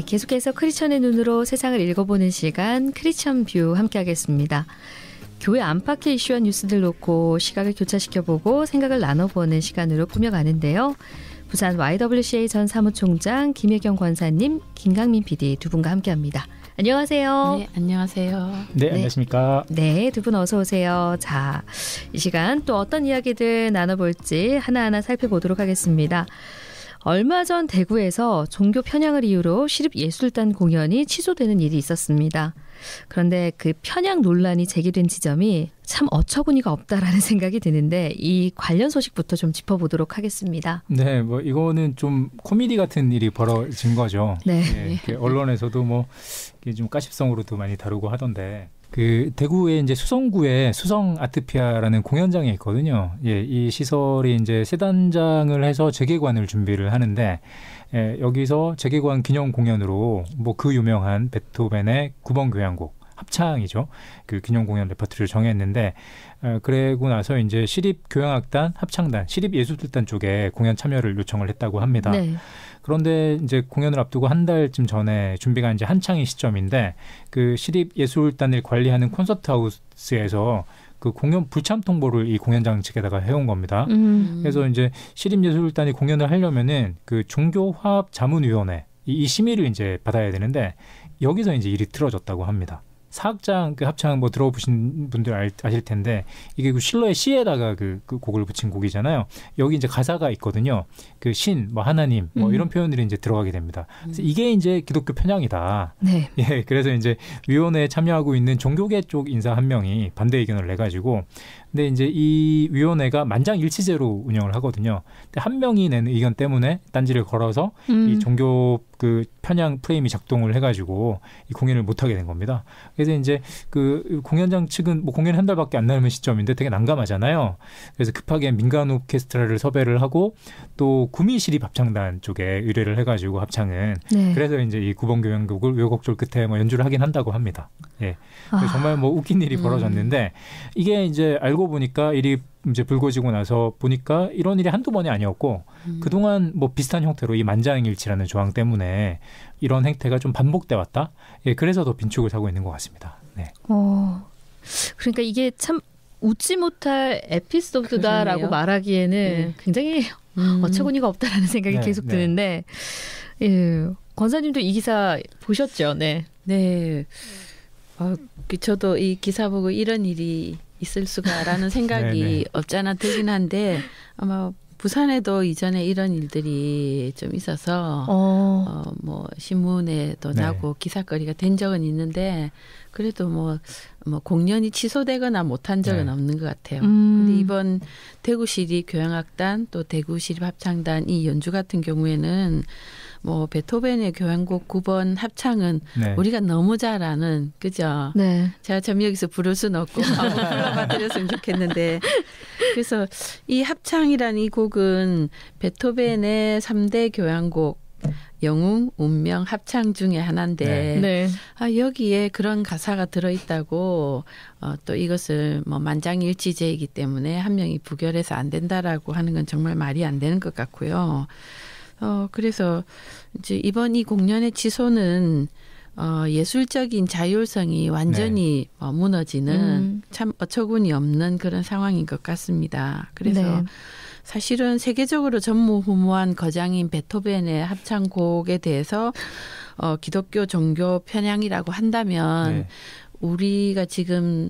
계속해서 크리스천의 눈으로 세상을 읽어보는 시간 크리스천 뷰 함께하겠습니다. 교회 안팎의 이슈와 뉴스들 놓고 시각을 교차시켜보고 생각을 나눠보는 시간으로 꾸며가는데요. 부산 YWCA 전 사무총장 김혜경 권사님, 김강민 PD 두 분과 함께합니다. 안녕하세요. 네, 안녕하세요. 네, 안녕하십니까. 네, 두 분 어서 오세요. 자, 이 시간 또 어떤 이야기들 나눠볼지 하나하나 살펴보도록 하겠습니다. 얼마 전 대구에서 종교 편향을 이유로 시립예술단 공연이 취소되는 일이 있었습니다. 그런데 그 편향 논란이 제기된 지점이 참 어처구니가 없다라는 생각이 드는데 이 관련 소식부터 좀 짚어보도록 하겠습니다. 네, 뭐 이거는 좀 코미디 같은 일이 벌어진 거죠. 네. 네, 언론에서도 뭐 이게 좀 까십성으로도 많이 다루고 하던데. 그 대구의 이제 수성구에 수성 아트피아라는 공연장이 있거든요. 예, 이 시설이 이제 세 단장을 해서 재개관을 준비를 하는데 여기서 재개관 기념 공연으로 뭐 그 유명한 베토벤의 9번 교향곡 합창이죠. 그 기념 공연 레퍼토리를 정했는데 그러고 나서 이제 시립교향악단, 합창단, 시립예술단 쪽에 공연 참여를 요청을 했다고 합니다. 네. 그런데 이제 공연을 앞두고 한 달쯤 전에 준비가 이제 한창인 시점인데 그 시립예술단을 관리하는 콘서트하우스에서 그 공연 불참 통보를 이 공연장 측에다가 해온 겁니다. 그래서 이제 시립예술단이 공연을 하려면은 그 종교화합자문위원회 이 심의를 이제 받아야 되는데 여기서 이제 일이 틀어졌다고 합니다. 사악장 그 합창 뭐 들어보신 분들 아실 텐데 이게 그 실로의 시에다가 그 곡을 붙인 곡이잖아요. 여기 이제 가사가 있거든요. 그 신, 뭐 하나님, 뭐 이런 표현들이 이제 들어가게 됩니다. 그래서 이게 이제 기독교 편향이다. 네. 예, 그래서 이제 위원회에 참여하고 있는 종교계 쪽 인사 한 명이 반대 의견을 내가지고, 근데 이제 이 위원회가 만장일치제로 운영을 하거든요. 근데 한 명이 낸 의견 때문에 딴지를 걸어서 이 종교 그 편향 프레임이 작동을 해가지고 이 공연을 못하게 된 겁니다. 그래서 이제 그 공연장 측은 뭐 공연 한 달밖에 안 남은 시점인데 되게 난감하잖아요. 그래서 급하게 민간 오케스트라를 섭외를 하고 또 구미시립합창단 쪽에 의뢰를 해가지고 합창은 네. 그래서 이제 이 9번 교향곡을 우여곡절 끝에 뭐 연주를 하긴 한다고 합니다. 예, 정말 뭐 웃긴 일이 벌어졌는데 이게 이제 알고 보니까 일이 이제 불거지고 나서 보니까 이런 일이 한두 번이 아니었고 그동안 뭐 비슷한 형태로 이 만장일치라는 조항 때문에 이런 행태가 좀 반복돼 왔다. 예, 그래서 더 빈축을 사고 있는 것 같습니다. 네. 그러니까 이게 참 웃지 못할 에피소드다라고 그러네요. 말하기에는 굉장히 어처구니가 없다라는 생각이 계속 드는데 예, 권사님도 이 기사 보셨죠? 네. 네. 저도 이 기사 보고 이런 일이 있을 수가라는 생각이 없지 않아 들긴 한데 아마 부산에도 이전에 이런 일들이 좀 있어서 뭐 신문에도 나고 기사거리가 된 적은 있는데 그래도 뭐 공연이 취소되거나 못한 적은 없는 것 같아요. 근데 이번 대구시립교향악단 또 대구시립합창단 이 연주 같은 경우에는 뭐 베토벤의 교향곡 9번 합창은 우리가 너무 잘 아는 그죠? 네. 제가 참 여기서 부를 수는 없고 불러봐 드렸으면 좋겠는데 그래서 이 합창이라는 이 곡은 베토벤의 3대 교향곡 영웅, 운명, 합창 중에 하나인데 여기에 그런 가사가 들어있다고 또 이것을 뭐 만장일치제이기 때문에 한 명이 부결해서 안 된다라고 하는 건 정말 말이 안 되는 것 같고요. 그래서 이제 이번 이 공연의 취소는 예술적인 자율성이 완전히 무너지는 참 어처구니 없는 그런 상황인 것 같습니다. 그래서 사실은 세계적으로 전무후무한 거장인 베토벤의 합창곡에 대해서 기독교 종교 편향이라고 한다면 우리가 지금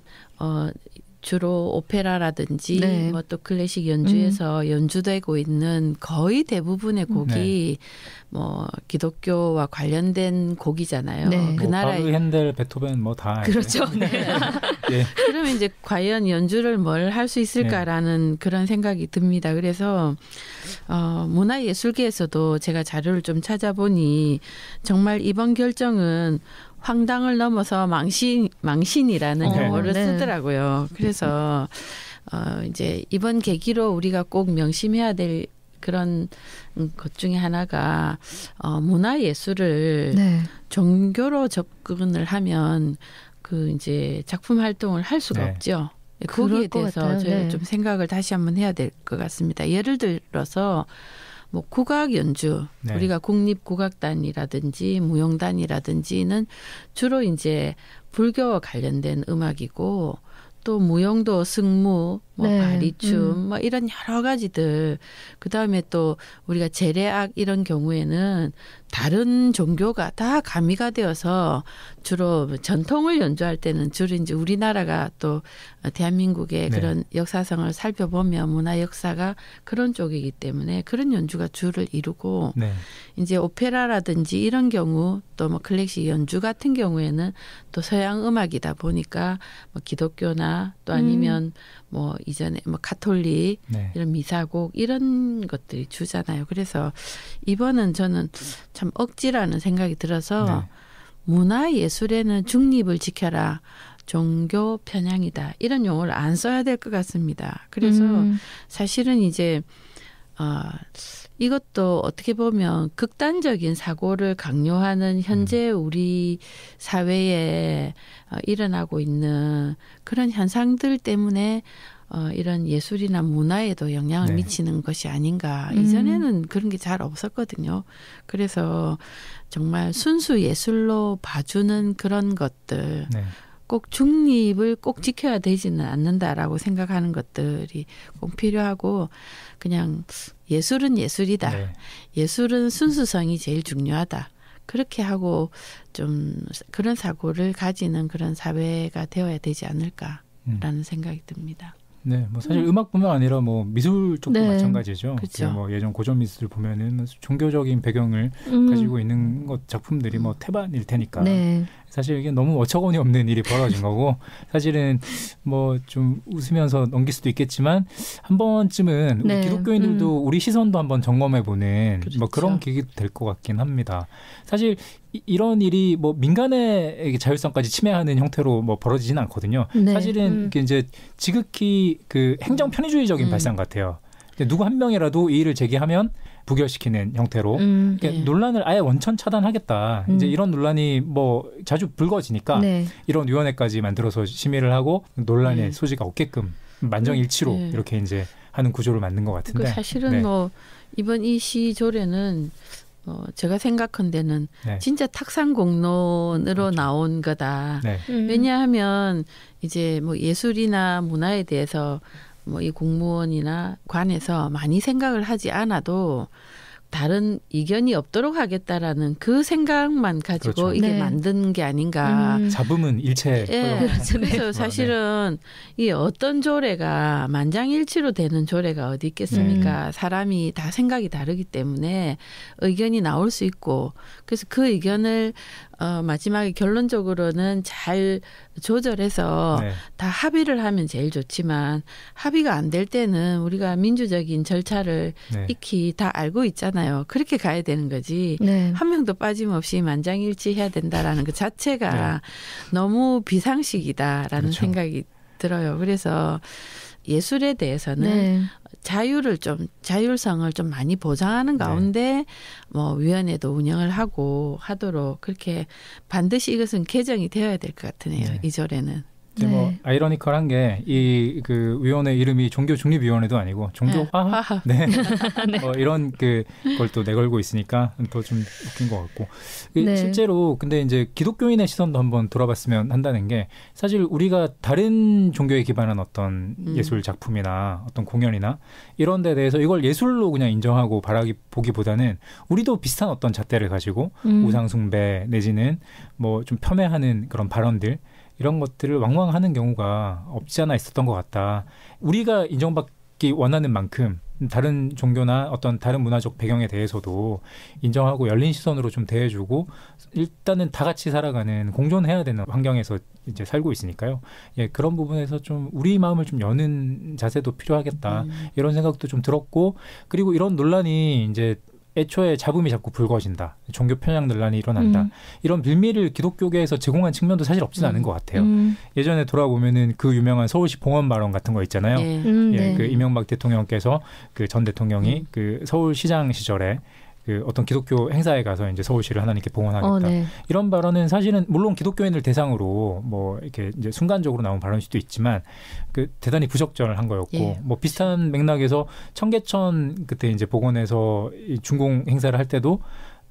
주로 오페라라든지 뭐 또 클래식 연주에서 연주되고 있는 거의 대부분의 곡이 뭐 기독교와 관련된 곡이잖아요. 그 나라의 바흐, 핸델, 베토벤 뭐 다 그렇죠. 그러면 이제 과연 연주를 뭘 할 수 있을까라는 그런 생각이 듭니다. 그래서 문화예술계에서도 제가 자료를 좀 찾아보니 정말 이번 결정은 황당을 넘어서 망신이라는 용어를 쓰더라고요. 그래서 이제 이번 계기로 우리가 꼭 명심해야 될 그런 것 중에 하나가 문화예술을 종교로 접근을 하면 그 이제 작품 활동을 할 수가 없죠. 거기에 대해서 저희가 좀 생각을 다시 한번 해야 될 것 같습니다. 예를 들어서 뭐 국악 연주, 네. 우리가 국립국악단이라든지 무용단이라든지는 주로 이제 불교와 관련된 음악이고 또 무용도 승무, 뭐 네. 바리춤, 뭐 이런 여러 가지들. 그 다음에 또 우리가 제례악 이런 경우에는 다른 종교가 다 가미가 되어서 주로 전통을 연주할 때는 주로 이제 우리나라가 또 대한민국의 네. 그런 역사성을 살펴보면 문화 역사가 그런 쪽이기 때문에 그런 연주가 주를 이루고 네. 이제 오페라라든지 이런 경우 또 뭐 클래식 연주 같은 경우에는 또 서양 음악이다 보니까 뭐 기독교나 또 아니면 뭐 이전에 뭐 카톨릭 네. 이런 미사곡 이런 것들이 주잖아요. 그래서 이번은 저는 참 억지라는 생각이 들어서 네. 문화예술에는 중립을 지켜라. 종교 편향이다. 이런 용어를 안 써야 될 것 같습니다. 그래서 사실은 이제 이것도 어떻게 보면 극단적인 사고를 강요하는 현재 우리 사회에 일어나고 있는 그런 현상들 때문에 이런 예술이나 문화에도 영향을 네. 미치는 것이 아닌가. 이전에는 그런 게 잘 없었거든요. 그래서 정말 순수 예술로 봐주는 그런 것들. 네. 꼭 중립을 꼭 지켜야 되지는 않는다라고 생각하는 것들이 꼭 필요하고 그냥 예술은 예술이다. 네. 예술은 순수성이 제일 중요하다. 그렇게 하고 좀 그런 사고를 가지는 그런 사회가 되어야 되지 않을까라는 생각이 듭니다. 네, 뭐 사실 음악뿐만 아니라 뭐 미술 쪽도 네. 마찬가지죠. 그렇죠. 뭐 예전 고전 미술 보면은 종교적인 배경을 가지고 있는 것 작품들이 뭐 태반일 테니까. 네. 사실 이게 너무 어처구니 없는 일이 벌어진 거고 사실은 뭐 좀 웃으면서 넘길 수도 있겠지만 한 번쯤은 우리 네. 기독교인들도 우리 시선도 한번 점검해보는 그렇죠. 뭐 그런 계기도 될 것 같긴 합니다. 사실 이런 일이 뭐 민간의 자율성까지 침해하는 형태로 뭐 벌어지지는 않거든요. 네. 사실은 이게 이제 지극히 그 행정 편의주의적인 발상 같아요. 누구 한 명이라도 이 일을 제기하면 부결시키는 형태로 그러니까 네. 논란을 아예 원천 차단하겠다. 이제 이런 논란이 뭐 자주 불거지니까 네. 이런 위원회까지 만들어서 심의를 하고 논란의 네. 소지가 없게끔 만정일치로 네. 이렇게 이제 하는 구조를 만든 것 같은데. 그 사실은 네. 뭐 이번 이 시조례는 제가 생각한 데는 네. 진짜 탁상공론으로 그렇죠. 나온 거다. 네. 왜냐하면 이제 뭐 예술이나 문화에 대해서 뭐 이 공무원이나 관에서 많이 생각을 하지 않아도 다른 이견이 없도록 하겠다라는 그 생각만 가지고 그렇죠. 이게 네. 만든 게 아닌가. 잡음은 일체 예. 그렇죠. 네. 그래서 사실은 이 어떤 조례가 만장일치로 되는 조례가 어디 있겠습니까? 사람이 다 생각이 다르기 때문에 의견이 나올 수 있고 그래서 그 의견을 마지막에 결론적으로는 잘 조절해서 네. 다 합의를 하면 제일 좋지만 합의가 안 될 때는 우리가 민주적인 절차를 네. 익히 다 알고 있잖아요. 그렇게 가야 되는 거지. 네. 한 명도 빠짐없이 만장일치해야 된다라는 그 자체가 너무 비상식이다라는 그렇죠. 생각이 들어요. 그래서 예술에 대해서는 네. 자율성을 좀 많이 보장하는 가운데 뭐 위원회도 운영을 하도록 그렇게 반드시 이것은 개정이 되어야 될 것 같으네요. 네. 이 조례는. 이제 뭐 네. 아이러니컬한 게 이 그 위원회 이름이 종교중립위원회도 아니고 종교화합 네. 이런 그걸 또 내걸고 있으니까 더 좀 웃긴 것 같고 네. 실제로 근데 이제 기독교인의 시선도 한번 돌아봤으면 한다는 게 사실 우리가 다른 종교에 기반한 어떤 예술 작품이나 어떤 공연이나 이런 데 대해서 이걸 예술로 그냥 인정하고 보기보다는 우리도 비슷한 어떤 잣대를 가지고 우상 숭배 내지는 뭐 좀 폄훼하는 그런 발언들 이런 것들을 왕왕하는 경우가 없지 않아 있었던 것 같다. 우리가 인정받기 원하는 만큼 다른 종교나 어떤 다른 문화적 배경에 대해서도 인정하고 열린 시선으로 좀 대해주고 일단은 다 같이 살아가는 공존해야 되는 환경에서 이제 살고 있으니까요. 예, 그런 부분에서 좀 우리 마음을 좀 여는 자세도 필요하겠다. 이런 생각도 좀 들었고 그리고 이런 논란이 이제 애초에 잡음이 자꾸 불거진다. 종교 편향 논란이 일어난다. 이런 빌미를 기독교계에서 제공한 측면도 사실 없지는 않은 것 같아요. 예전에 돌아보면은 그 유명한 서울시 봉헌 발언 같은 거 있잖아요. 예. 예, 네. 그 이명박 대통령께서 그 전 대통령이 그 서울시장 시절에 그 어떤 기독교 행사에 가서 이제 서울시를 하나님께 봉헌하겠다. 네. 이런 발언은 사실은 물론 기독교인을 대상으로 뭐 이렇게 이제 순간적으로 나온 발언일 수도 있지만 그 대단히 부적절한 거였고 예. 뭐 비슷한 맥락에서 청계천 그때 이제 복원해서 이 중공 행사를 할 때도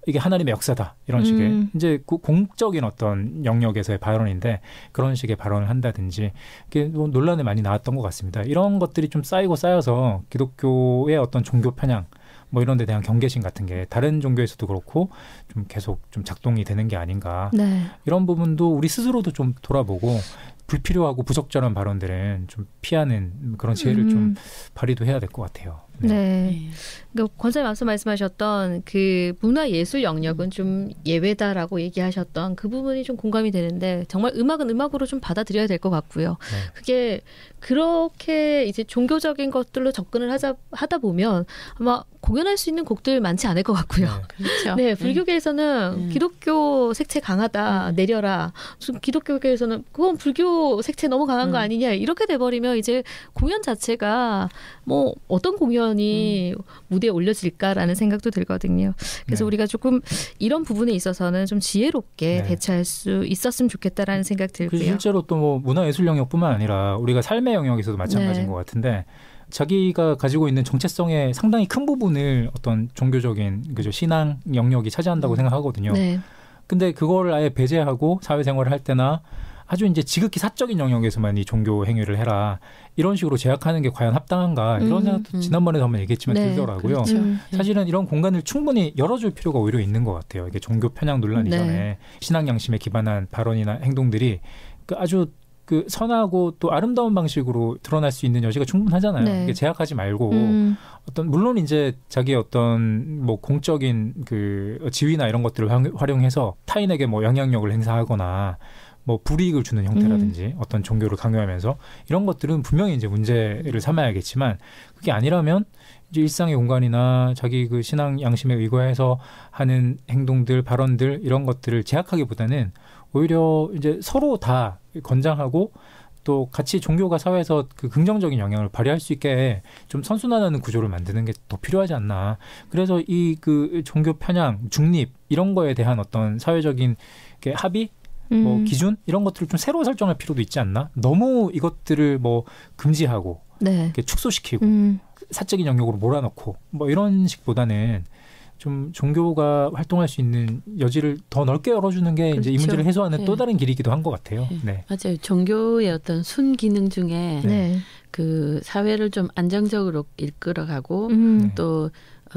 이게 하나님의 역사다 이런 식의 이제 공적인 어떤 영역에서의 발언인데 그런 식의 발언을 한다든지 이게 뭐 논란이 많이 나왔던 것 같습니다. 이런 것들이 좀 쌓이고 쌓여서 기독교의 어떤 종교 편향 뭐 이런 데 대한 경계심 같은 게 다른 종교에서도 그렇고 좀 계속 좀 작동이 되는 게 아닌가. 네. 이런 부분도 우리 스스로도 좀 돌아보고 불필요하고 부적절한 발언들은 좀 피하는 그런 지혜를 좀 발휘도 해야 될 것 같아요. 네. 그러니까 권사님 앞서 말씀하셨던 그 문화예술 영역은 좀 예외다라고 얘기하셨던 그 부분이 좀 공감이 되는데 정말 음악은 음악으로 좀 받아들여야 될 것 같고요. 네. 그게 그렇게 이제 종교적인 것들로 접근을 하다 보면 아마 공연할 수 있는 곡들 많지 않을 것 같고요. 네. 그렇죠. 네, 불교계에서는 기독교 색채 강하다 내려라. 기독교계에서는 그건 불교 색채 너무 강한 거 아니냐 이렇게 돼버리면 이제 공연 자체가 뭐 어떤 공연이 무대에 올려질까라는 생각도 들거든요. 그래서 네. 우리가 조금 이런 부분에 있어서는 좀 지혜롭게 네. 대처할 수 있었으면 좋겠다라는 생각 들고요. 실제로 또 뭐 문화예술 영역뿐만 아니라 우리가 삶의 영역에서도 마찬가지인 네. 것 같은데 자기가 가지고 있는 정체성의 상당히 큰 부분을 어떤 종교적인 그죠 신앙 영역이 차지한다고 생각하거든요. 네. 근데 그거를 아예 배제하고 사회생활을 할 때나 아주 이제 지극히 사적인 영역에서만 이 종교 행위를 해라 이런 식으로 제약하는 게 과연 합당한가 이런 생각도 지난번에도 한번 얘기했지만 네, 들더라고요. 그렇죠. 사실은 이런 공간을 충분히 열어줄 필요가 오히려 있는 것 같아요. 이게 종교 편향 논란 이전에 네. 신앙 양심에 기반한 발언이나 행동들이 그 아주 그 선하고 또 아름다운 방식으로 드러날 수 있는 여지가 충분하잖아요. 네. 이게 제약하지 말고 어떤 물론 이제 자기의 어떤 뭐 공적인 그 지위나 이런 것들을 활용해서 타인에게 뭐 영향력을 행사하거나 뭐 불이익을 주는 형태라든지 어떤 종교를 강요하면서 이런 것들은 분명히 이제 문제를 삼아야겠지만 그게 아니라면 이제 일상의 공간이나 자기 그 신앙 양심에 의거해서 하는 행동들, 발언들 이런 것들을 제약하기보다는 오히려 이제 서로 다 건장하고 또 같이 종교가 사회에서 그 긍정적인 영향을 발휘할 수 있게 좀 선순환하는 구조를 만드는 게 더 필요하지 않나. 그래서 이 그 종교 편향, 중립 이런 거에 대한 어떤 사회적인 합의 뭐 기준 이런 것들을 좀 새로 설정할 필요도 있지 않나? 너무 이것들을 뭐 금지하고 네. 이렇게 축소시키고 사적인 영역으로 몰아넣고 뭐 이런 식보다는 좀 종교가 활동할 수 있는 여지를 더 넓게 열어주는 게 그렇죠. 이제 이 문제를 해소하는 네. 또 다른 길이기도 한 것 같아요. 네. 맞아요. 종교의 어떤 순기능 중에 네. 그 사회를 좀 안정적으로 이끌어가고 또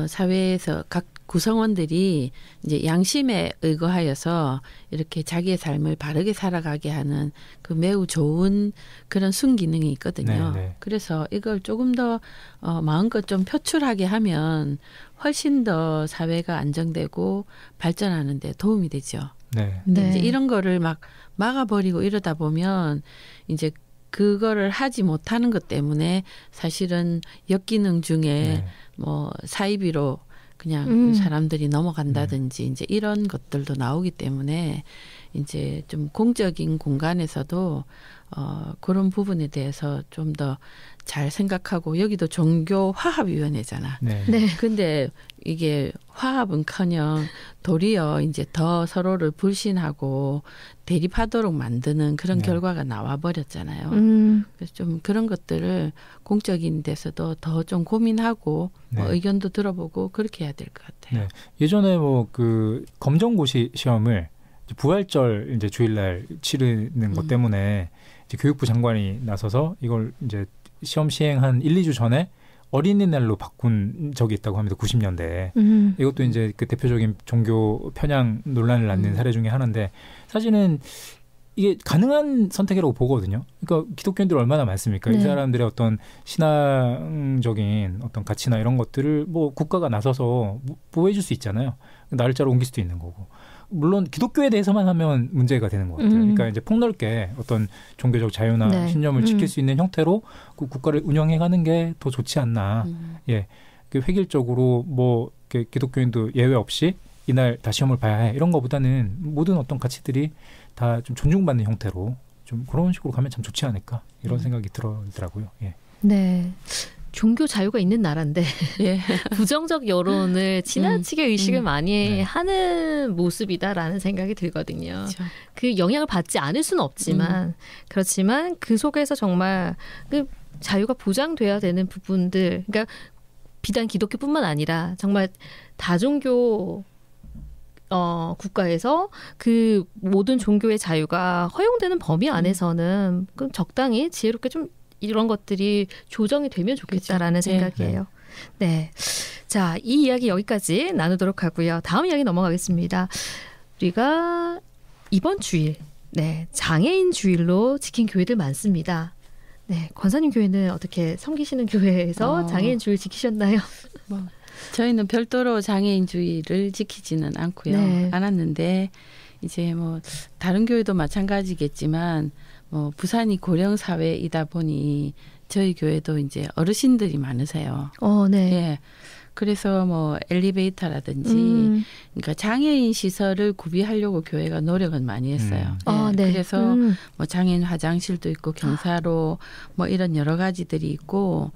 사회에서 각 구성원들이 이제 양심에 의거하여서 이렇게 자기의 삶을 바르게 살아가게 하는 그 매우 좋은 그런 순기능이 있거든요. 네, 네. 그래서 이걸 조금 더 마음껏 좀 표출하게 하면 훨씬 더 사회가 안정되고 발전하는 데 도움이 되죠. 네. 네. 이제 이런 거를 막 막아버리고 이러다 보면 이제 그거를 하지 못하는 것 때문에 사실은 역기능 중에 네. 뭐 사이비로 그냥 사람들이 넘어간다든지 이제 이런 것들도 나오기 때문에 이제 좀 공적인 공간에서도 그런 부분에 대해서 좀 더 잘 생각하고 여기도 종교 화합위원회잖아. 네. 네. 근데 이게 화합은커녕 도리어 이제 더 서로를 불신하고 대립하도록 만드는 그런 네. 결과가 나와 버렸잖아요. 그래서 좀 그런 것들을 공적인 데서도 더 좀 고민하고 네. 의견도 들어보고 그렇게 해야 될 것 같아요. 네. 예전에 뭐 그 검정고시 시험을 이제 부활절 이제 주일날 치르는 것 때문에 이제 교육부 장관이 나서서 이걸 이제 시험 시행 한 1, 2주 전에 어린이날로 바꾼 적이 있다고 합니다. 90년대에. 이것도 이제 그 대표적인 종교 편향 논란을 낳는 사례 중에 하나인데 사실은 이게 가능한 선택이라고 보거든요. 그러니까 기독교인들 얼마나 많습니까? 네. 이 사람들의 어떤 신앙적인 어떤 가치나 이런 것들을 뭐 국가가 나서서 보호해줄 수 있잖아요. 날짜로 옮길 수도 있는 거고. 물론 기독교에 대해서만 하면 문제가 되는 것 같아요. 그러니까 이제 폭넓게 어떤 종교적 자유나 네. 신념을 지킬 수 있는 형태로 그 국가를 운영해가는 게 더 좋지 않나. 예, 그 획일적으로 뭐 기독교인도 예외 없이 이날 다 시험을 봐야 해 이런 거보다는 모든 어떤 가치들이 다 좀 존중받는 형태로 좀 그런 식으로 가면 참 좋지 않을까 이런 생각이 들더라고요. 예. 네. 종교 자유가 있는 나라인데 예. 부정적 여론을 지나치게 의식을 많이 네. 하는 모습이다라는 생각이 들거든요. 그렇죠. 그 영향을 받지 않을 수는 없지만 그렇지만 그 속에서 정말 그 자유가 보장돼야 되는 부분들, 그러니까 비단 기독교뿐만 아니라 정말 다종교 국가에서 그 모든 종교의 자유가 허용되는 범위 안에서는 그럼 적당히 지혜롭게 좀 이런 것들이 조정이 되면 좋겠다라는 그렇죠. 생각이에요. 네. 자, 이 이야기 여기까지 나누도록 하고요. 다음 이야기 넘어가겠습니다. 우리가 이번 주일, 네, 장애인 주일로 지킨 교회들 많습니다. 네, 권사님 교회는 어떻게 섬기시는 교회에서 장애인 주일 지키셨나요? 뭐 저희는 별도로 장애인 주일을 지키지는 않고요. 네. 않았는데 이제 뭐 다른 교회도 마찬가지겠지만 뭐 부산이 고령 사회이다 보니 저희 교회도 이제 어르신들이 많으세요. 네. 예. 그래서 뭐 엘리베이터라든지 그러니까 장애인 시설을 구비하려고 교회가 노력은 많이 했어요. 예. 네. 그래서 뭐 장애인 화장실도 있고 경사로 뭐 이런 여러 가지들이 있고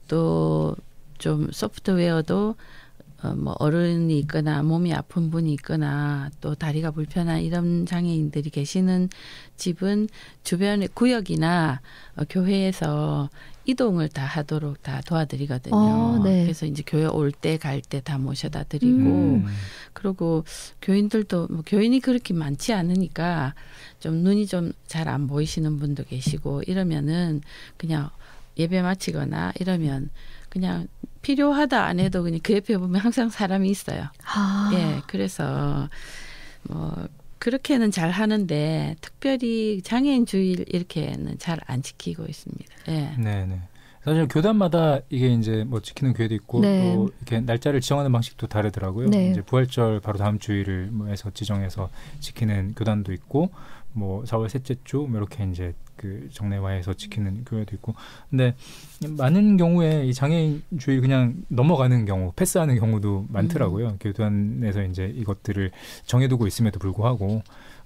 또 좀 소프트웨어도 뭐 어른이 있거나 몸이 아픈 분이 있거나 또 다리가 불편한 이런 장애인들이 계시는 집은 주변의 구역이나 교회에서 이동을 다 하도록 다 도와드리거든요. 네. 그래서 이제 교회 올 때 갈 때 다 모셔다 드리고 그리고 교인들도 뭐 교인이 그렇게 많지 않으니까 좀 눈이 좀 잘 안 보이시는 분도 계시고 이러면은 그냥 예배 마치거나 이러면 그냥 필요하다 안 해도 그냥 그 옆에 보면 항상 사람이 있어요. 예, 그래서 뭐 그렇게는 잘 하는데 특별히 장애인 주일 이렇게는 잘 안 지키고 있습니다. 예. 네. 사실 교단마다 이게 이제 뭐 지키는 교회도 있고 네. 또 이렇게 날짜를 지정하는 방식도 다르더라고요. 네. 이제 부활절 바로 다음 주일을 뭐 해서 지정해서 지키는 교단도 있고 뭐 4월 셋째 주 뭐 이렇게 이제 그 정례화해서 지키는 교회도 있고. 근데 많은 경우에 이 장애인 주일 그냥 넘어가는 경우, 패스하는 경우도 많더라고요. 교단에서 이제 이것들을 정해두고 있음에도 불구하고.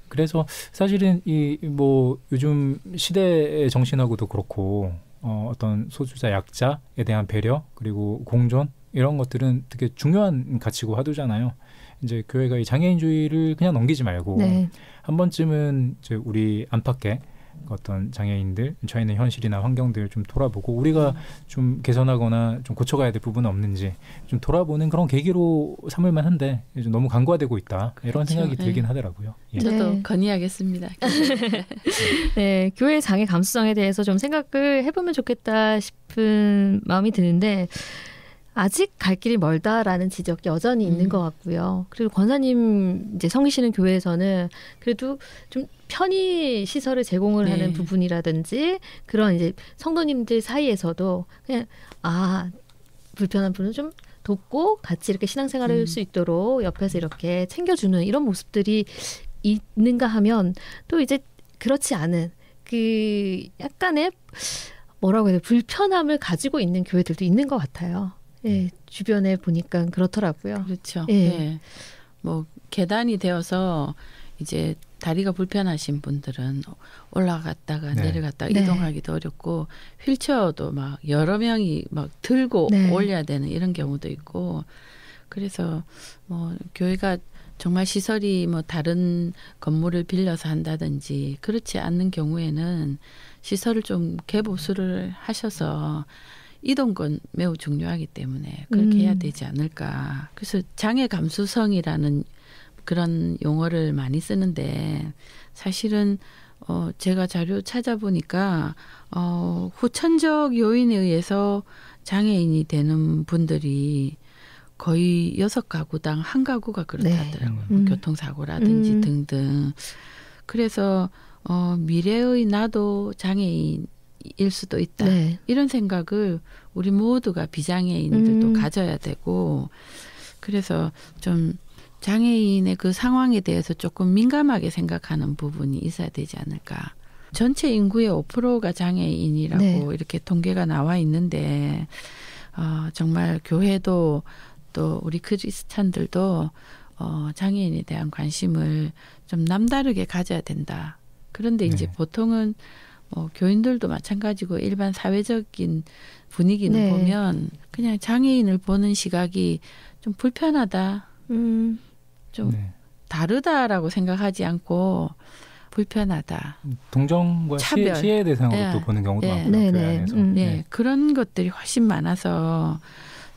그래서 사실은 이 뭐 요즘 시대의 정신하고도 그렇고 어떤 소수자 약자에 대한 배려 그리고 공존 이런 것들은 되게 중요한 가치고 화두잖아요. 이제 교회가 이 장애인주의를 그냥 넘기지 말고 네. 한 번쯤은 이제 우리 안팎의 어떤 장애인들 처해 있는 현실이나 환경들을 좀 돌아보고 우리가 좀 개선하거나 좀 고쳐가야 될 부분은 없는지 좀 돌아보는 그런 계기로 삼을 만한데 너무 간과되고 있다 이런 그렇죠. 생각이 들긴 하더라고요. 예. 저도 네. 건의하겠습니다. 네, 교회 장애 감수성에 대해서 좀 생각을 해보면 좋겠다 싶은 마음이 드는데 아직 갈 길이 멀다라는 지적이 여전히 있는 것 같고요. 그리고 권사님 이제 섬기시는 교회에서는 그래도 좀 편의 시설을 제공을 네. 하는 부분이라든지 그런 이제 성도님들 사이에서도 그냥 불편한 분은 좀 돕고 같이 이렇게 신앙생활을 할 수 있도록 옆에서 이렇게 챙겨주는 이런 모습들이 있는가 하면 또 이제 그렇지 않은 그 약간의 뭐라고 해야 돼 불편함을 가지고 있는 교회들도 있는 것 같아요. 예, 주변에 보니까 그렇더라고요. 그렇죠. 예. 예. 뭐 계단이 되어서 이제 다리가 불편하신 분들은 올라갔다가 네. 내려갔다가 네. 이동하기도 어렵고 휠체어도 막 여러 명이 막 들고 네. 올려야 되는 이런 경우도 있고 그래서 뭐 교회가 정말 시설이 뭐 다른 건물을 빌려서 한다든지 그렇지 않는 경우에는 시설을 좀 개보수를 하셔서 이동권 매우 중요하기 때문에 그렇게 해야 되지 않을까. 그래서 장애 감수성이라는 그런 용어를 많이 쓰는데 사실은 제가 자료 찾아보니까 후천적 요인에 의해서 장애인이 되는 분들이 거의 6가구당 1가구가 그렇다더라고요. 네. 교통사고라든지 등등. 그래서 미래의 나도 장애인일 수도 있다. 네. 이런 생각을 우리 모두가 비장애인들도 가져야 되고 그래서 좀 장애인의 그 상황에 대해서 조금 민감하게 생각하는 부분이 있어야 되지 않을까. 전체 인구의 5%가 장애인이라고 네. 이렇게 통계가 나와 있는데 정말 교회도 또 우리 크리스찬들도 장애인에 대한 관심을 좀 남다르게 가져야 된다. 그런데 이제 네. 보통은 교인들도 마찬가지고 일반 사회적인 분위기는 네. 보면 그냥 장애인을 보는 시각이 좀 불편하다, 좀 네. 다르다라고 생각하지 않고 불편하다. 동정과 차별. 시해 대상으로 예. 또 보는 경우도 예. 많고요. 네, 교회 네. 안에서. 네, 그런 것들이 훨씬 많아서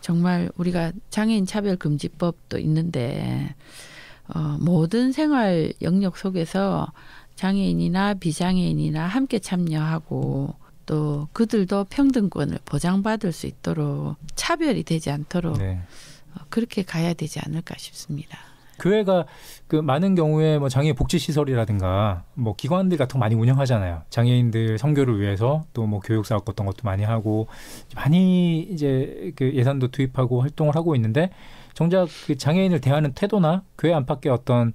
정말 우리가 장애인 차별금지법도 있는데 모든 생활 영역 속에서 장애인이나 비장애인이나 함께 참여하고 또 그들도 평등권을 보장받을 수 있도록 차별이 되지 않도록 네. 그렇게 가야 되지 않을까 싶습니다. 교회가 그 많은 경우에 뭐 장애인 복지 시설이라든가 뭐 기관들 같은 거 많이 운영하잖아요. 장애인들 선교를 위해서 또 뭐 교육 사업 같은 것도 많이 하고 많이 이제 그 예산도 투입하고 활동을 하고 있는데 정작 그 장애인을 대하는 태도나 교회 안팎의 어떤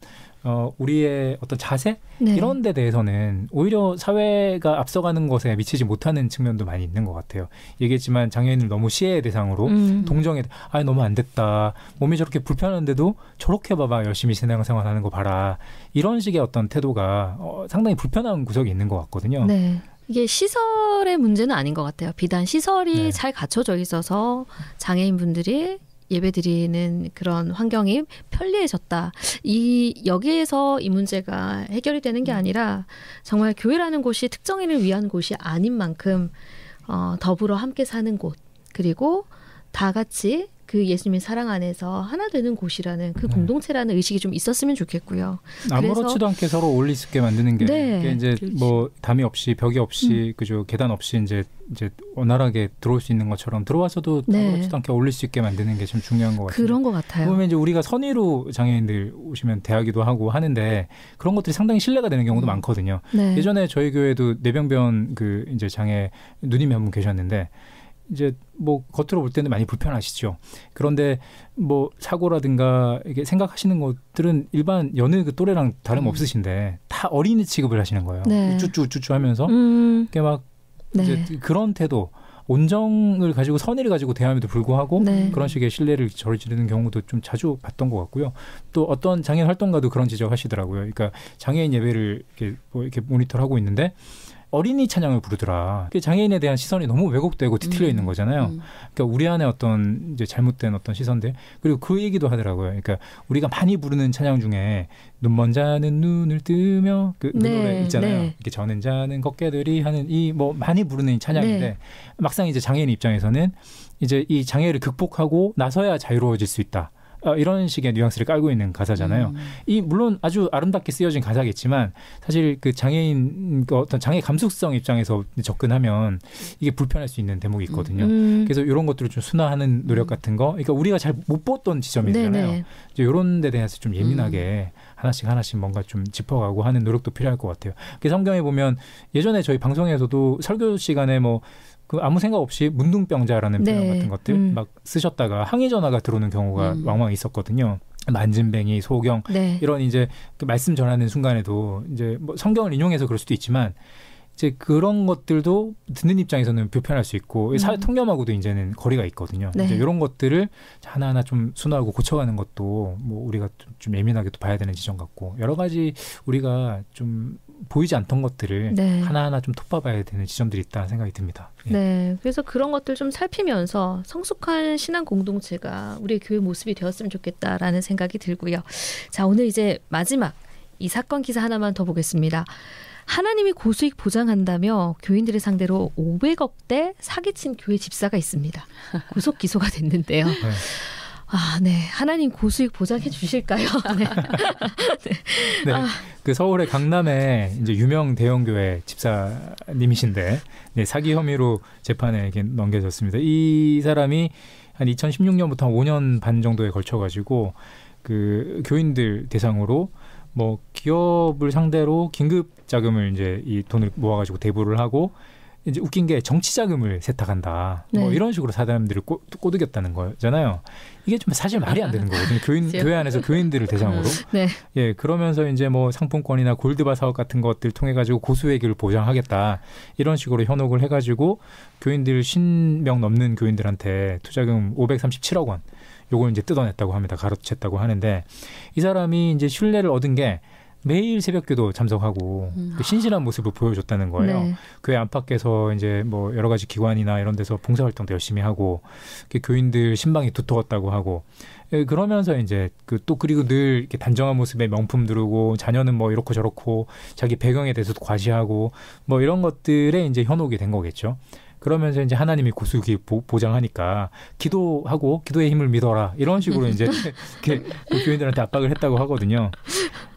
우리의 어떤 자세 네. 이런 데 대해서는 오히려 사회가 앞서가는 것에 미치지 못하는 측면도 많이 있는 것 같아요. 얘기했지만 장애인을 너무 시혜의 대상으로 동정에 너무 안 됐다. 몸이 저렇게 불편한데도 저렇게 봐봐 열심히 신앙생활하는 거 봐라. 이런 식의 어떤 태도가 상당히 불편한 구석이 있는 것 같거든요. 네. 이게 시설의 문제는 아닌 것 같아요. 비단 시설이 네. 잘 갖춰져 있어서 장애인분들이 예배드리는 그런 환경이 편리해졌다. 여기에서 이 문제가 해결이 되는 게 아니라 정말 교회라는 곳이 특정인을 위한 곳이 아닌 만큼 더불어 함께 사는 곳 그리고 다 같이 그 예수님의 사랑 안에서 하나 되는 곳이라는 그 공동체라는 의식이 좀 있었으면 좋겠고요. 아무렇지도 않게 서로 어울릴 수 있게 만드는 게 네. 그게 이제 그렇지. 뭐 담이 없이 벽이 없이 그죠 계단 없이 이제 원활하게 들어올 수 있는 것처럼 들어와서도 네. 아무렇지도 않게 어울릴 수 있게 만드는 게 좀 중요한 것 같아요. 그런 것 같아요. 보면 이제 우리가 선의로 장애인들 오시면 대하기도 하고 하는데 그런 것들이 상당히 신뢰가 되는 경우도 많거든요. 네. 예전에 저희 교회도 뇌병변 그 이제 장애 누님이 한 분 계셨는데 이제 뭐 겉으로 볼 때는 많이 불편하시죠. 그런데 뭐 사고라든가 이게 생각하시는 것들은 일반 여느 그 또래랑 다름 없으신데 다 어린이 취급을 하시는 거예요. 네. 우쭈쭈 하면서 이게 막 네. 이제 그런 태도, 온정을 가지고 선의를 가지고 대함에도 불구하고 네. 그런 식의 신뢰를 저지르는 경우도 좀 자주 봤던 것 같고요. 또 어떤 장애인 활동가도 그런 지적하시더라고요. 그러니까 장애인 예배를 이렇게 모니터하고 있는데. 어린이 찬양을 부르더라. 장애인에 대한 시선이 너무 왜곡되고 뒤틀려 있는 거잖아요. 그러니까 우리 안에 어떤 이제 잘못된 어떤 시선들 그리고 그 얘기도 하더라고요. 그러니까 우리가 많이 부르는 찬양 중에 눈먼 자는 눈을 뜨며 그 네, 노래 있잖아요. 네. 이렇게 저는 자는 걷게들이 하는 이 뭐 많이 부르는 이 찬양인데 네. 막상 이제 장애인 입장에서는 이제 이 장애를 극복하고 나서야 자유로워질 수 있다. 이런 식의 뉘앙스를 깔고 있는 가사잖아요. 이 물론 아주 아름답게 쓰여진 가사겠지만 사실 그 장애인 그 어떤 장애 감수성 입장에서 접근하면 이게 불편할 수 있는 대목이 있거든요. 그래서 이런 것들을 좀 순화하는 노력 같은 거, 그러니까 우리가 잘 못 봤던 지점이잖아요. 네네. 이제 이런 데 대해서 좀 예민하게 하나씩 뭔가 좀 짚어가고 하는 노력도 필요할 것 같아요. 성경에 보면 예전에 저희 방송에서도 설교 시간에 뭐 그 아무 생각 없이 문둥병자라는 네. 표현 같은 것들 막 쓰셨다가 항의 전화가 들어오는 경우가 왕왕 있었거든요. 만진뱅이, 소경 네. 이런 이제 그 말씀 전하는 순간에도 이제 뭐 성경을 인용해서 그럴 수도 있지만 이제 그런 것들도 듣는 입장에서는 불편할 수 있고 사회 통념하고도 이제는 거리가 있거든요. 네. 이제 이런 것들을 하나하나 좀 순화하고 고쳐가는 것도 뭐 우리가 좀 예민하게 또 봐야 되는 지점 같고 여러 가지 우리가 좀 보이지 않던 것들을 네. 하나하나 좀 톱봐봐야 되는 지점들이 있다는 생각이 듭니다. 예. 네, 그래서 그런 것들 좀 살피면서 성숙한 신앙 공동체가 우리의 교회 모습이 되었으면 좋겠다라는 생각이 들고요. 자, 오늘 이제 마지막 이 사건 기사 하나만 더 보겠습니다. 하나님이 고수익 보장한다며 교인들을 상대로 500억대 사기친 교회 집사가 있습니다. 구속 기소가 됐는데요. 네. 네. 하나님 고수익 보장해 주실까요? 네. 네. 그 서울의 강남의 이제 유명 대형교회 집사님이신데 네, 사기 혐의로 재판에 이렇게 넘겨졌습니다. 이 사람이 한 2016년부터 한 5년 반 정도에 걸쳐가지고 그 교인들 대상으로 뭐 기업을 상대로 긴급 자금을 이제 이 돈을 모아가지고 대부를 하고 이제 웃긴 게 정치 자금을 세탁한다. 네. 뭐 이런 식으로 사람들을 꼬드겼다는 거잖아요. 이게 좀 사실 말이 안 되는 거거든요. 교회 안에서 교인들을 대상으로. 네. 예, 그러면서 이제 뭐 상품권이나 골드바 사업 같은 것들 통해 가지고 고수익을 보장하겠다. 이런 식으로 현혹을 해 가지고 교인들 10명 넘는 교인들한테 투자금 537억 원. 요걸 이제 뜯어냈다고 합니다. 가로챘다고 하는데 이 사람이 이제 신뢰를 얻은 게 매일 새벽기도 참석하고 그 신실한 모습을 보여줬다는 거예요. 네. 교회 안팎에서 이제 뭐 여러 가지 기관이나 이런 데서 봉사활동도 열심히 하고 교인들 신방이 두터웠다고 하고 그러면서 이제 그리고 늘 이렇게 단정한 모습에 명품 두르고 자녀는 뭐 이렇고 저렇고 자기 배경에 대해서도 과시하고 뭐 이런 것들에 이제 현혹이 된 거겠죠. 그러면서 이제 하나님이 고수기 보장하니까 기도하고 기도의 힘을 믿어라 이런 식으로 이제 이렇게 교인들한테 압박을 했다고 하거든요.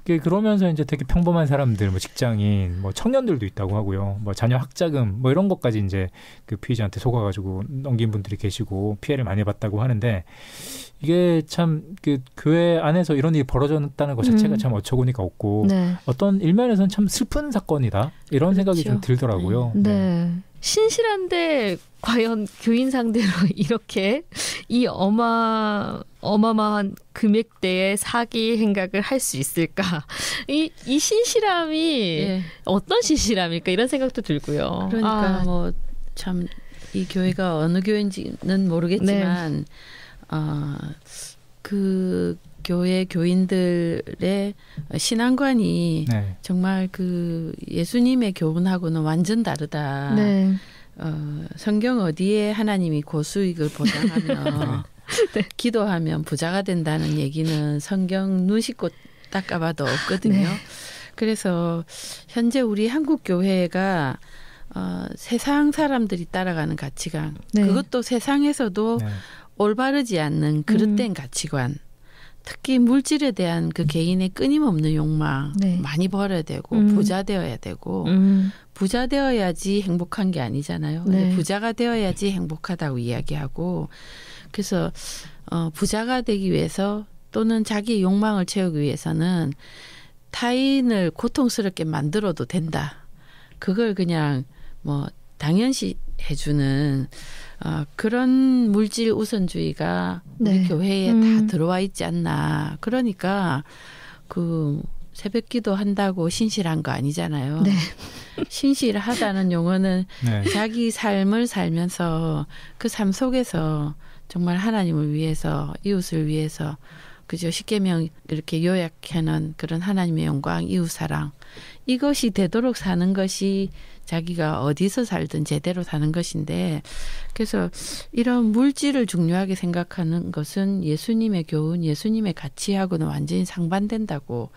그러면서 이제 되게 평범한 사람들, 뭐 직장인, 뭐 청년들도 있다고 하고요. 뭐 자녀 학자금 뭐 이런 것까지 이제 그 피해자한테 속아가지고 넘긴 분들이 계시고 피해를 많이 봤다고 하는데 이게 참 그 교회 안에서 이런 일이 벌어졌다는 것 자체가 참 어처구니가 없고 네. 어떤 일면에서는 참 슬픈 사건이다 이런 생각이 좀 들더라고요. 네. 신실한데 과연 교인 상대로 이렇게 이 어마어마한 금액대의 사기 행각을 할 수 있을까? 이 신실함이 예. 어떤 신실함일까? 이런 생각도 들고요. 그러니까 뭐 참 이 교회가 어느 교회인지는 모르겠지만 그 교회 교인들의 신앙관이 네. 정말 그 예수님의 교훈하고는 완전 다르다. 네. 성경 어디에 하나님이 고수익을 보장하며 네. 기도하면 부자가 된다는 얘기는 성경 눈 씻고 닦아봐도 없거든요. 네. 그래서 현재 우리 한국 교회가 세상 사람들이 따라가는 가치관, 네. 그것도 세상에서도 네. 올바르지 않는 그릇된 가치관, 특히 물질에 대한 그 개인의 끊임없는 욕망, 네. 많이 벌어야 되고 부자 되어야 되고 부자 되어야지 행복한 게 아니잖아요. 네. 부자가 되어야지 행복하다고 이야기하고 그래서 부자가 되기 위해서 또는 자기의 욕망을 채우기 위해서는 타인을 고통스럽게 만들어도 된다. 그걸 그냥 뭐 당연시 해주는 그런 물질 우선주의가 우리 네. 교회에 다 들어와 있지 않나. 그러니까 그 새벽기도 한다고 신실한 거 아니잖아요. 네. 신실하다는 용어는 네. 자기 삶을 살면서 그 삶 속에서 정말 하나님을 위해서 이웃을 위해서 그죠? 십계명 이렇게 요약해놓은 그런 하나님의 영광, 이웃사랑 이것이 되도록 사는 것이 자기가 어디서 살든 제대로 사는 것인데 그래서 이런 물질을 중요하게 생각하는 것은 예수님의 교훈, 예수님의 가치하고는 완전히 상반된다고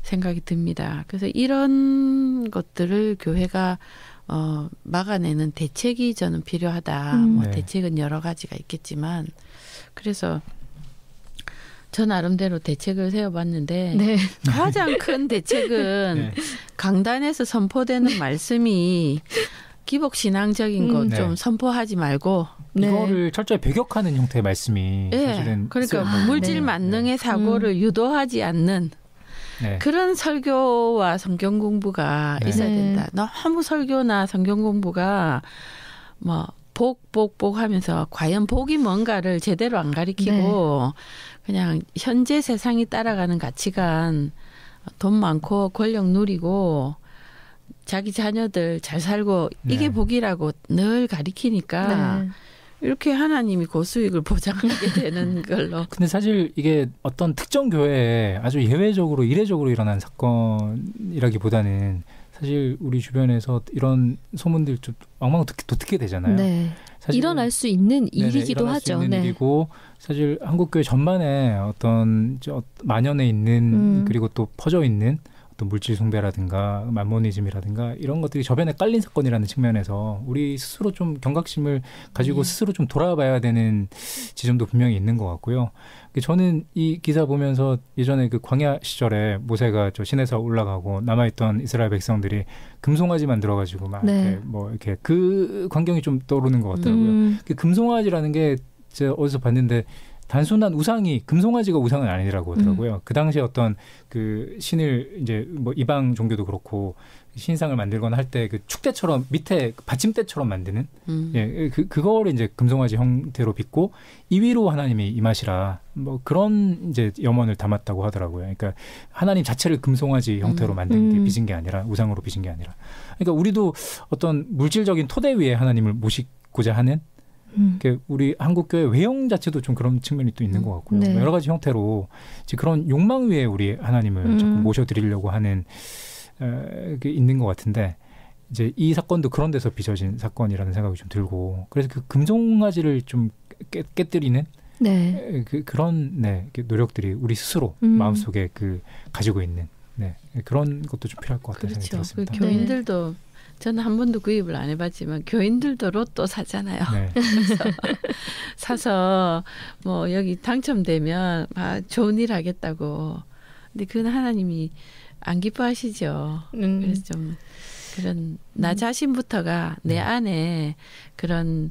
생각이 듭니다. 그래서 이런 것들을 교회가 막아내는 대책이 저는 필요하다. 뭐 네. 대책은 여러 가지가 있겠지만 그래서 저 나름대로 대책을 세워봤는데 네. 가장 큰 대책은 네. 강단에서 선포되는 말씀이 기복신앙적인 거 좀 네. 선포하지 말고 네. 이거를 철저히 배격하는 형태의 말씀이 네. 사실은 그러니까 있어야 물질 네. 만능의 사고를 유도하지 않는 네. 그런 설교와 성경 공부가 네. 있어야 네. 된다. 너무 설교나 성경 공부가 뭐 복 하면서 과연 복이 뭔가를 제대로 안 가리키고 그냥 현재 세상이 따라가는 가치관, 돈 많고 권력 누리고 자기 자녀들 잘 살고 이게 네. 복이라고 늘 가리키니까 네. 이렇게 하나님이 고수익을 보장하게 되는 걸로. 근데 사실 이게 어떤 특정 교회에 아주 예외적으로 이례적으로 일어난 사건이라기보다는 사실 우리 주변에서 이런 소문들 좀 왕왕 듣게 되잖아요. 네. 일어날 수 있는 일이기도 일어날 하죠. 수 있는 네. 일이고 사실 한국교회 전반에 어떤 만연해 있는 그리고 또 퍼져 있는 어떤 물질 숭배라든가 만모니즘이라든가 이런 것들이 저변에 깔린 사건이라는 측면에서 우리 스스로 좀 경각심을 가지고 스스로 좀 돌아봐야 되는 지점도 분명히 있는 것 같고요. 저는 이 기사 보면서 예전에 그 광야 시절에 모세가 저 시내에서 올라가고 남아있던 이스라엘 백성들이 금송아지 만들어가지고 막 네. 이렇게 뭐 이렇게 그 광경이 좀 떠오르는 것 같더라고요. 그 금송아지라는 게 제가 어디서 봤는데 단순한 우상이 금송아지가 우상은 아니라고 하더라고요. 그 당시에 어떤 그 신을 이제 뭐 이방 종교도 그렇고 신상을 만들거나 할 때 그 축대처럼 밑에 받침대처럼 만드는 예, 그거를 이제 금송아지 형태로 빚고 이 위로 하나님이 임하시라 뭐 그런 이제 염원을 담았다고 하더라고요. 그러니까 하나님 자체를 금송아지 형태로 만든 게 빚은 게 아니라 우상으로 빚은 게 아니라 그러니까 우리도 어떤 물질적인 토대 위에 하나님을 모시고자 하는 우리 한국교회 외형 자체도 좀 그런 측면이 또 있는 것 같고요. 네. 여러 가지 형태로 이제 그런 욕망 위에 우리 하나님을 자꾸 모셔드리려고 하는 게 있는 것 같은데 이제 이 사건도 그런 데서 빚어진 사건이라는 생각이 좀 들고 그래서 그 금송아지를 좀 깨뜨리는 네. 그런 노력들이 우리 스스로 마음속에 가지고 있는 그런 것도 좀 필요할 것 같다는 생각이 들었습니다. 교인들도 저는 한 번도 구입을 안 해봤지만 교인들도 로또 사잖아요. 네. 그래서 사서 뭐 여기 당첨되면 좋은 일 하겠다고. 근데 그건 하나님이 안 기뻐하시죠. 그래서 좀 그런 나 자신부터가 내 안에 그런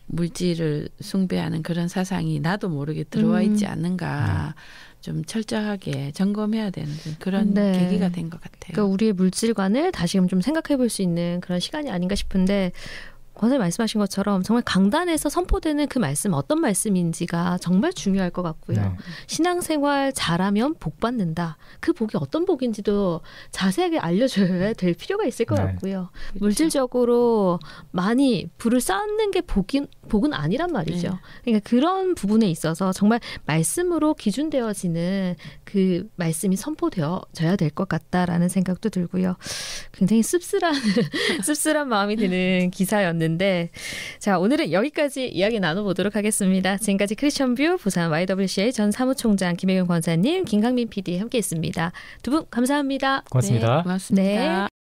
물질을 숭배하는 그런 사상이 나도 모르게 들어와 있지 않는가. 좀 철저하게 점검해야 되는 그런 계기가 된 것 같아요. 그러니까 우리의 물질관을 다시금 좀 생각해 볼 수 있는 그런 시간이 아닌가 싶은데 권사님 말씀하신 것처럼 정말 강단에서 선포되는 그 말씀 어떤 말씀인지가 정말 중요할 것 같고요. 네. 신앙생활 잘하면 복 받는다. 그 복이 어떤 복인지도 자세하게 알려줘야 될 필요가 있을 것 같고요. 그렇죠. 물질적으로 많이 부를 쌓는 게 복은 아니란 말이죠. 그러니까 그런 부분에 있어서 정말 말씀으로 기준되어지는 그 말씀이 선포되어져야 될 것 같다라는 생각도 들고요. 굉장히 씁쓸한 마음이 드는 기사였는데 자, 오늘은 여기까지 이야기 나눠보도록 하겠습니다. 지금까지 크리스천뷰 부산 YWCA 전 사무총장 김혜경 권사님, 김강민 PD 함께했습니다. 두 분 감사합니다. 고맙습니다. 네, 고맙습니다. 네.